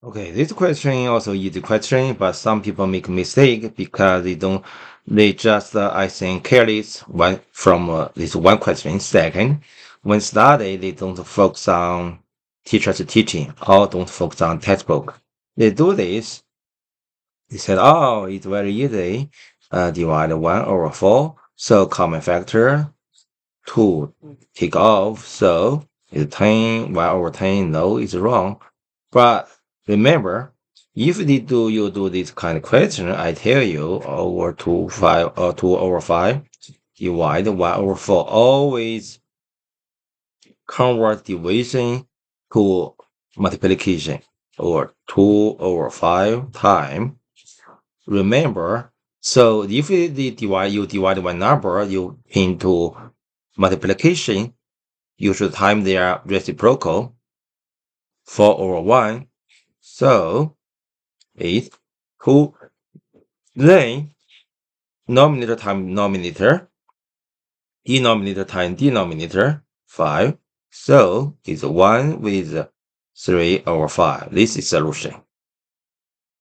Okay, this question also easy question, but some people make mistake because they just I think careless one from this one question. Second, when study, they don't focus on teacher's teaching or don't focus on textbook. They do this. They said, oh, it's very easy. Divide 1/4. So common factor 2 take off. So it's 10, 1/10. No, it's wrong. But remember, if you do this kind of question, I tell you over 2/5 or 2/5, divide 1/4. Always convert division to multiplication or 2/5 time. Remember, so if you divide one number you into multiplication, you should time their reciprocal 4/1. So it's 2. Then nominator times nominator, denominator times denominator, 5. So it's 1 with 3/5. This is solution.